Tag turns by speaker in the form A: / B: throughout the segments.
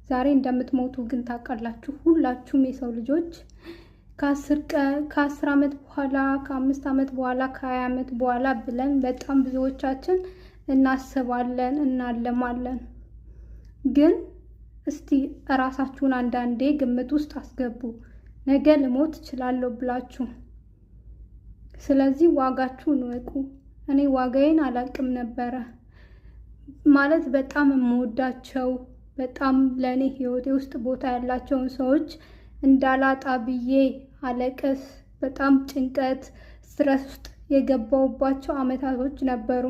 A: ዛሬ እንደምትሞቱ ግን ታውቃላችሁ። ሁላችሁም የሰው ልጆች ከ10 ዓመት በኋላ ከ5 ዓመት በኋላ ከ20 ዓመት በኋላ ብለን በጣም ብዙዎቻችን እናስባለን እናለማለን። ግን እስቲ እራሳችሁን አንዳንዴ ግምት ውስጥ አስገቡ። ነገ ልሞት እችላለሁ ብላችሁ። ስለዚህ ዋጋችሁን እወቁ። እኔ ዋጋዬን አላቅም ነበረ ማለት በጣም የምወዳቸው በጣም ለእኔ ህይወቴ ውስጥ ቦታ ያላቸውን ሰዎች እንዳላጣ ብዬ አለቀስ በጣም ጭንቀት ስትረስ ውስጥ የገባውባቸው አመታቶች ነበሩ።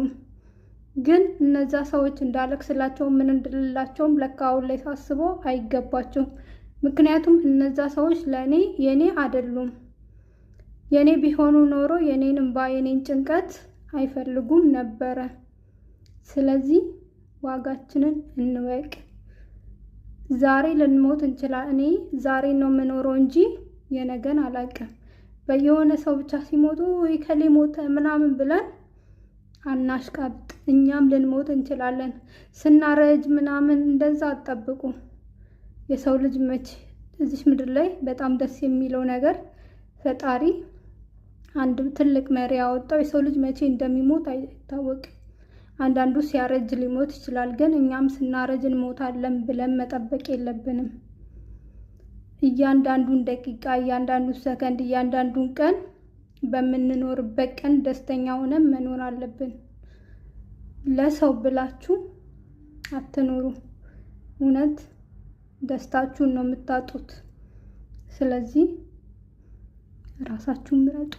A: ግን እነዛ ሰዎች እንዳለቅስላቸው ምን እንድልላቸውም ለካ አሁን ላይ ሳስበው አይገባቸውም። ምክንያቱም እነዛ ሰዎች ለእኔ የኔ አይደሉም። የኔ ቢሆኑ ኖሮ የኔን እንባ የኔን ጭንቀት አይፈልጉም ነበረ። ስለዚህ ዋጋችንን እንወቅ። ዛሬ ልንሞት እንችላለን። እኔ ዛሬ ነው የምኖረው እንጂ የነገን አላውቅም። በየሆነ ሰው ብቻ ሲሞቱ ይከሌ ሞተ ምናምን ብለን አናሽቃብጥ። እኛም ልንሞት እንችላለን። ስናረጅ ምናምን እንደዛ አትጠብቁ። የሰው ልጅ መቼ እዚህ ምድር ላይ በጣም ደስ የሚለው ነገር ፈጣሪ አንድ ትልቅ መሪ ያወጣው የሰው ልጅ መቼ እንደሚሞት አይታወቅም። አንዳንዱ ሲያረጅ ሊሞት ይችላል። ግን እኛም ስናረጅ እንሞታለን ብለን መጠበቅ የለብንም። እያንዳንዱን ደቂቃ፣ እያንዳንዱን ሰከንድ፣ እያንዳንዱን ቀን በምንኖርበት ቀን ደስተኛ ሆነን መኖር አለብን። ለሰው ብላችሁ አትኖሩ። እውነት ደስታችሁን ነው የምታጡት። ስለዚህ ራሳችሁን ምረጡ።